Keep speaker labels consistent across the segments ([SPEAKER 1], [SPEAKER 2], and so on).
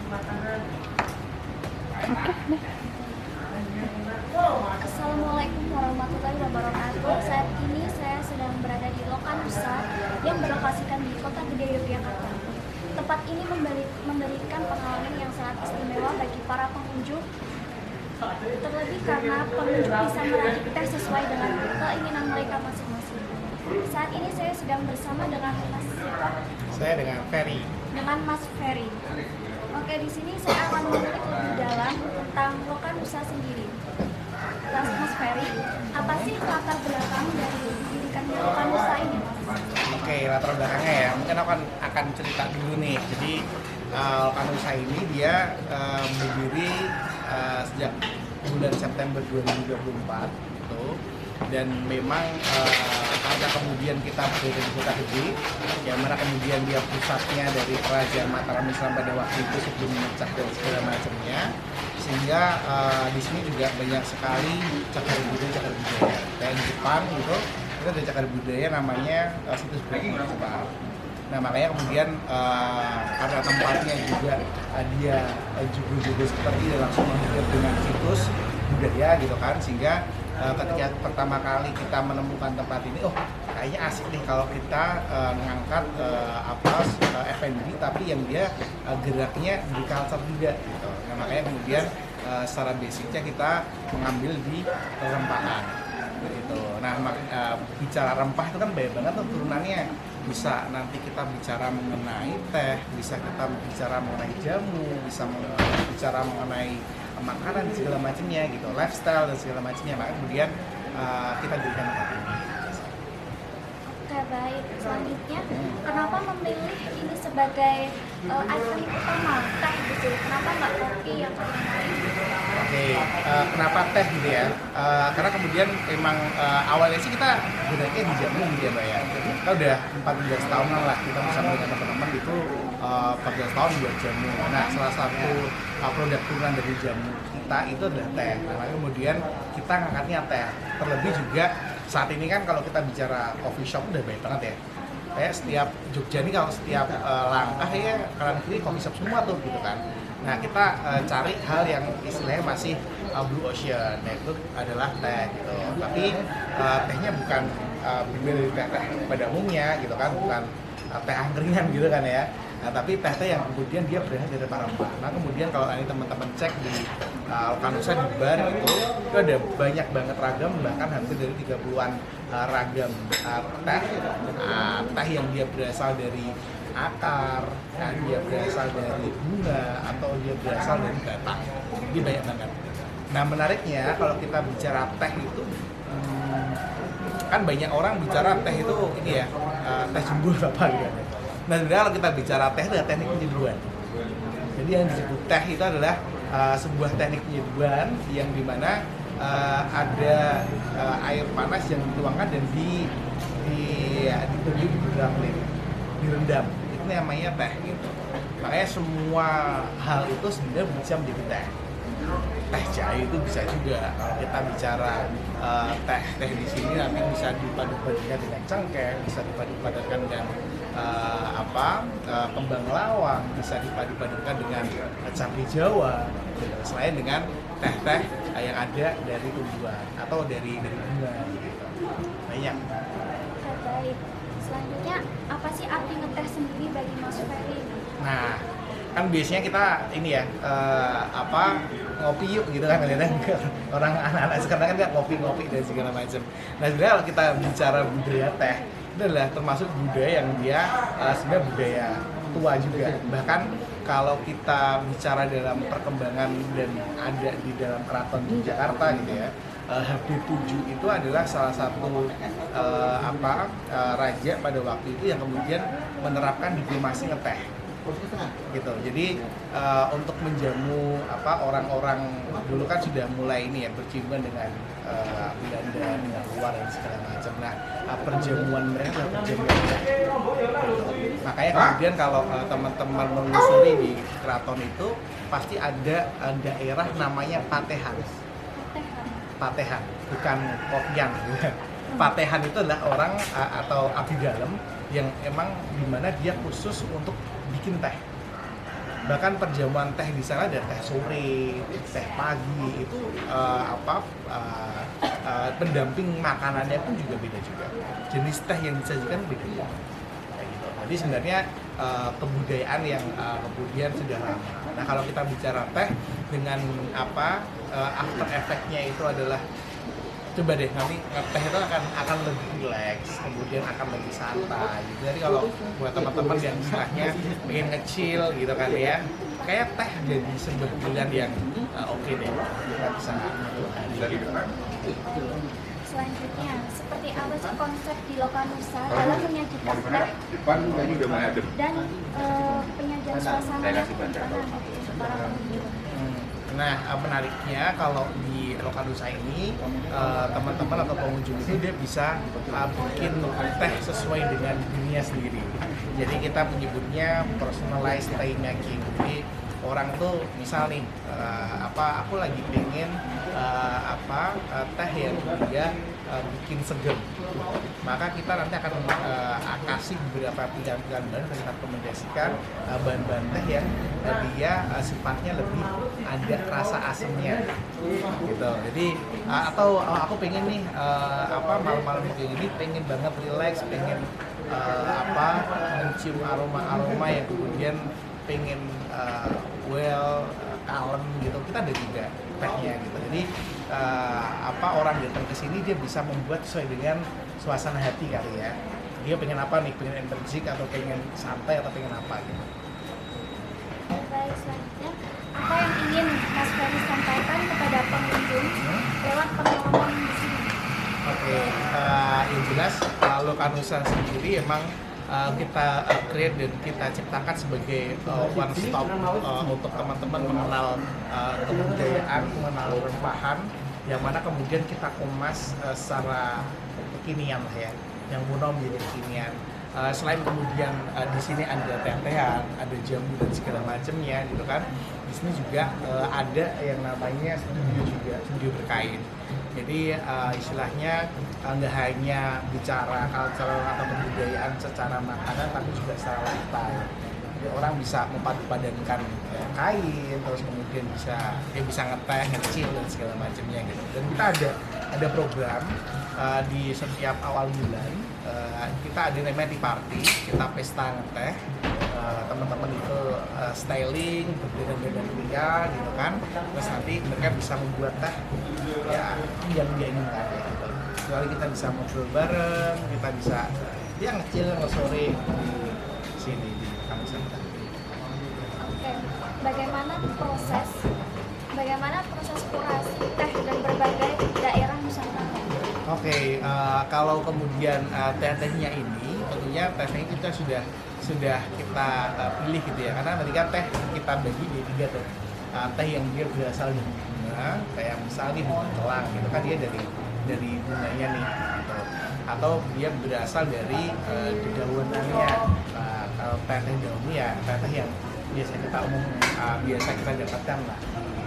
[SPEAKER 1] Assalamualaikum warahmatullahi wabarakatuh. Saat ini saya sedang berada di Lokanusa yang berlokasikan di Kota Gede Yogyakarta. Tempat ini memberikan pengalaman yang sangat istimewa bagi para pengunjung, terlebih karena pengunjung bisa meracik teh sesuai dengan keinginan mereka masing-masing. Saat ini saya sedang bersama dengan Mas siapa?
[SPEAKER 2] Saya dengan Ferry.
[SPEAKER 1] Dengan Mas Ferry. Oke, di sini saya akan mengulik lebih dalam tentang Lokanusa sendiri. Mas Ferry, apa sih latar belakang dari didirikannya Lokanusa ini, Mas?
[SPEAKER 2] Oke, latar belakangnya ya. Mungkin aku akan cerita dulu nih. Jadi Lokanusa ini dia berdiri sejak bulan September 2024 gitu. Dan memang karena kemudian kita berada di Kota Gede, yang mana kemudian dia pusatnya dari Kerajaan Mataram Islam pada waktu itu sebelum memecah dan segala macamnya, sehingga di sini juga banyak sekali cagar budaya. Kayak di Jepang gitu, itu ada cagar budaya namanya situs Bumi Jepang. Nah makanya kemudian karena tempatnya juga dia juga seperti dia langsung menghadap dengan situs budaya gitu kan, sehingga ketika pertama kali kita menemukan tempat ini, kayaknya asik nih kalau kita mengangkat F&B tapi yang dia geraknya di culture juga gitu. Nah makanya kemudian secara basicnya kita mengambil di rempahan gitu. Nah bicara rempah itu kan banyak banget tuh turunannya. Bisa nanti kita bicara mengenai teh, bisa kita bicara mengenai jamu, bisa bicara mengenai makanan segala macamnya gitu, lifestyle dan segala macamnya. Maka kemudian kita berikan tempat ini.
[SPEAKER 1] Oke, baik. Selanjutnya, kenapa memilih ini sebagai item utama teh gitu? Kenapa nggak kopi yang lain?
[SPEAKER 2] Oke, kenapa teh gitu ya? Karena kemudian memang awalnya sih kita gunakan di jamu gitu ya Mbak ya. Kita udah 14 tahunan lah kita bersama dengan teman-teman itu 14 tahun buat jamu. Nah salah satu produk turunan dari jamu kita itu adalah teh. Nah kemudian kita ngangkatnya teh. Terlebih juga saat ini kan kalau kita bicara coffee shop udah banyak banget ya. Kayak setiap Jogja ini kalau setiap langkah ya kanan kiri coffee shop semua tuh gitu kan. Nah kita cari hal yang istilahnya masih blue ocean, yaitu adalah teh gitu. Tapi tehnya bukan dari teh pada umumnya gitu kan, bukan teh angkringan gitu kan ya. Nah, tapi teh yang kemudian dia berasal dari rempah. Nah kemudian kalau ini teman-teman cek di Lokanusa di bar itu ada banyak banget ragam, bahkan hampir dari 30-an ragam teh. Teh yang dia berasal dari akar, dia berasal dari bunga, atau dia berasal dari batang. Jadi banyak banget. Nah menariknya kalau kita bicara teh itu, kan banyak orang bicara teh itu ini ya, teh jembul apa gitu. Nah sebenarnya kalau kita bicara teh itu adalah teknik penyeduhan. Jadi yang disebut teh itu adalah sebuah teknik penyeduhan yang dimana ada air panas yang dituangkan dan diberi beberapa menit, direndam. Itu namanya teh gitu. Makanya semua hal itu sebenarnya bisa menjadi teh. Teh jahe itu bisa juga. Kalau kita bicara teh di sini nanti bisa dipadu-padukan dengan cengkeh, bisa dipadu-padukan dengan kembang lawang, bisa dipadu-padukan dengan cabai Jawa, selain dengan teh-teh yang ada dari tumbuhan atau dari bunga gitu. Banyak.
[SPEAKER 1] Baik. Selanjutnya, apa sih arti ngeteh sendiri bagi Mas Ferry?
[SPEAKER 2] Nah, kan biasanya kita ini ya ngopi yuk gitu kan kadang orang anak-anak sekarang kan nggak ngopi dan segala macam. Nah sebenarnya kalau kita bicara budaya teh itu adalah termasuk budaya yang dia sebenarnya budaya tua juga. Bahkan kalau kita bicara dalam perkembangan dan ada di dalam keraton di Jakarta gitu ya, HB7 itu adalah salah satu raja pada waktu itu yang kemudian menerapkan diplomasi ngeteh gitu. Jadi untuk menjamu orang-orang dulu kan sudah mulai ini ya berciuman dengan Belanda, dengan luar dan segala macam. Nah perjamuan mereka adalah perjamuan teh. Makanya kemudian kalau teman-teman menelusuri di keraton itu pasti ada daerah namanya Patehan. Patehan, bukan kopian. Patehan itu adalah orang atau abdi dalam yang emang dimana dia khusus untuk bikin teh. bahkan perjamuan teh di sana ada teh sore, teh pagi itu pendamping makanannya pun juga beda juga, jenis teh yang disajikan beda kayak gitu. Jadi sebenarnya kebudayaan yang kemudian sudah lama. Nah kalau kita bicara teh dengan after effect-nya itu adalah, coba deh nanti teh itu akan lebih rileks, kemudian akan lebih santai. Jadi kalau buat teman-teman yang istilahnya pengen ngecil gitu kan ya, kayak teh jadi sebuah pilihan yang oke deh, kita bisa dari
[SPEAKER 1] Selanjutnya, seperti apa sih konsep di Lokanusa dalam menyajikan teh dan penyajian suasana yang gimana untuk para pengunjung?
[SPEAKER 2] Nah, menariknya kalau di Lokanusa ini teman-teman atau pengunjung itu dia bisa bikin teh sesuai dengan dirinya sendiri. Jadi kita menyebutnya personalized tea making. Jadi orang tuh misal nih aku lagi pengen teh yang dia bikin seger, maka kita nanti akan kasih beberapa pilihan-pilihan bahan dan kita rekomendasikan bahan-bahan teh yang dia sifatnya lebih ada rasa asamnya gitu. Jadi atau aku pengen nih malam-malam kayak gini pengen banget relax, pengen mencium aroma-aroma yang kemudian pengen kalem gitu, kita ada juga tehnya gitu. Jadi orang datang ke sini dia bisa membuat sesuai dengan suasana hati kali ya. Dia pengen apa nih, pengen energik atau pengen santai atau pengen apa gitu.
[SPEAKER 1] Baik, selanjutnya apa yang ingin Mas Ferry sampaikan kepada pengunjung lewat pengalaman di sini?
[SPEAKER 2] Oke, yang jelas Lokanusa sendiri emang kita create dan kita ciptakan sebagai one stop untuk teman-teman mengenal kebudayaan, mengenal rempahan, yang mana kemudian kita kemas secara kekinian lah ya, yang kuno menjadi kekinian. Selain kemudian di sini ada teh-tehan, ada jamu dan segala macamnya gitu kan. Di sini juga ada yang namanya studio berkain. Jadi istilahnya nggak hanya bicara cultural atau kebudayaan secara makanan, tapi juga secara lifestyle. Jadi orang bisa memadupadankan kain, terus kemudian dia bisa ngeteh, ngecil dan segala macamnya gitu. Dan kita ada program di setiap awal bulan, kita ada namanya tea party, kita pesta ngeteh. Teman-teman itu styling, berbeda-beda pria gitu kan, terus nanti mereka bisa membuat teh ya yang dia inginkan ya gitu. Kecuali kita bisa ngobrol bareng, kita bisa ya ngecil ngesore di sini di kampus kita.
[SPEAKER 1] Oke, bagaimana proses kurasi teh dan berbagai daerah Nusantara?
[SPEAKER 2] Oke, kalau kemudian teh-tehnya ini, tentunya teh-tehnya kita sudah kita pilih gitu ya, karena tadi kan teh kita bagi di 3 tuh. Teh yang dia berasal dari bunga, kayak misalnya bunga kelang gitu kan, dia dari bunganya nih gitu. Atau dia berasal dari dedaunannya. Kalau teh daun ya teh yang biasa kita dapatkan lah di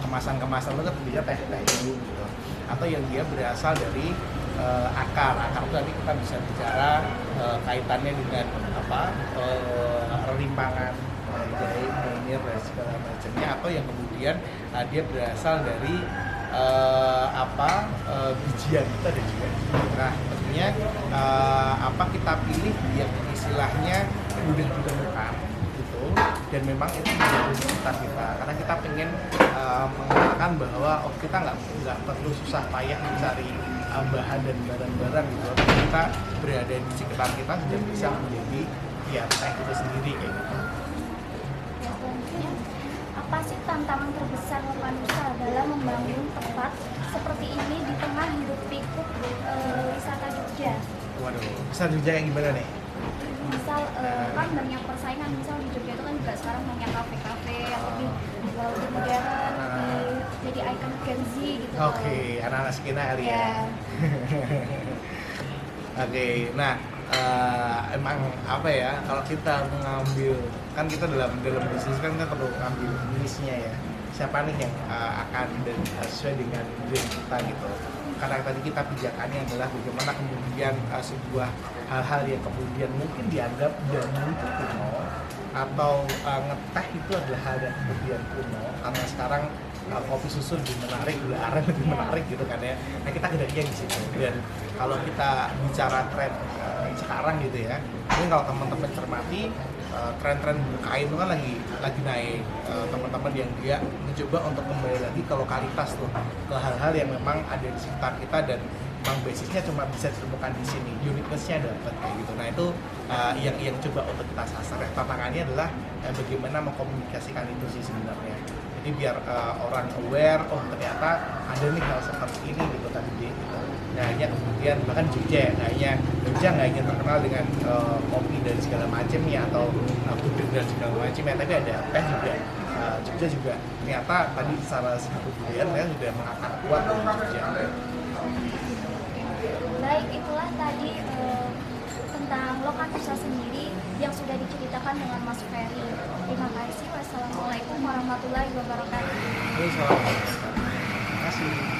[SPEAKER 2] kemasan-kemasan itu tentunya teh itu gitu. Atau yang dia berasal dari akar itu nanti kita bisa bicara kaitannya dengan rimpangan jahe, menir dan segala macamnya, atau yang kemudian dia berasal dari bijian kita ada juga. Nah tentunya kita pilih yang istilahnya mudah ditemukan gitu, dan memang itu menjadi sekitar kita, karena kita pengen mengatakan bahwa kita nggak perlu susah payah mencari bahan dan barang-barang gitu, kita berada di sekitar kita sudah bisa menjadi ya teh itu sendiri kayak gitu.
[SPEAKER 1] Ya, selanjutnya, apa sih tantangan terbesar Lokanusa dalam membangun tempat seperti ini di tengah hiruk pikuk wisata Jogja?
[SPEAKER 2] Waduh, wisata Jogja yang gimana nih?
[SPEAKER 1] Misal kan banyak persaingan, misal di Jogja itu kan juga sekarang banyak kafe-kafe yang lebih modern, jadi ikon Gen Z gitu.
[SPEAKER 2] Oke, anak-anak skena kali ya. Oke, nah emang apa ya, kalau kita mengambil, kan kita dalam bisnis kan kita perlu ngambil niche-nya ya, siapa nih yang akan dan sesuai dengan brand kita gitu. Karena tadi kita pijakannya adalah bagaimana kemudian sebuah hal-hal yang kemudian mungkin dianggap dan mungkin kuno atau ngeteh itu adalah hal yang kemudian kuno, karena sekarang kopi susu lebih menarik, gula aren lebih menarik gitu kan ya. Nah kita gedein di situ. Dan kalau kita bicara tren sekarang gitu ya, ini kalau teman-teman cermati tren-tren kain itu kan lagi naik. Teman-teman yang dia mencoba untuk kembali lagi ke lokalitas tuh, ke hal-hal yang memang ada di sekitar kita dan memang basisnya cuma bisa ditemukan di sini, uniqueness-nya dapat kayak gitu. Nah itu yang coba untuk kita sasar. Tantangannya adalah bagaimana mengkomunikasikan itu sih sebenarnya. Jadi biar orang aware, oh ternyata ada nih hal seperti ini gitu tadi gitu. Nah hanya kemudian bahkan Jogja nggak hanya terkenal dengan kopi dan segala macam ya, atau gudeg dan segala macam ya, tapi ada teh juga. Jogja juga ternyata tadi secara satu budaya saya sudah mengakar kuat di Jogja.
[SPEAKER 1] Baik, itulah tadi tentang Lokan Usaha sendiri yang sudah diceritakan dengan Mas Ferry. Terima kasih. Wassalamualaikum warahmatullahi wabarakatuh.
[SPEAKER 2] Terima kasih.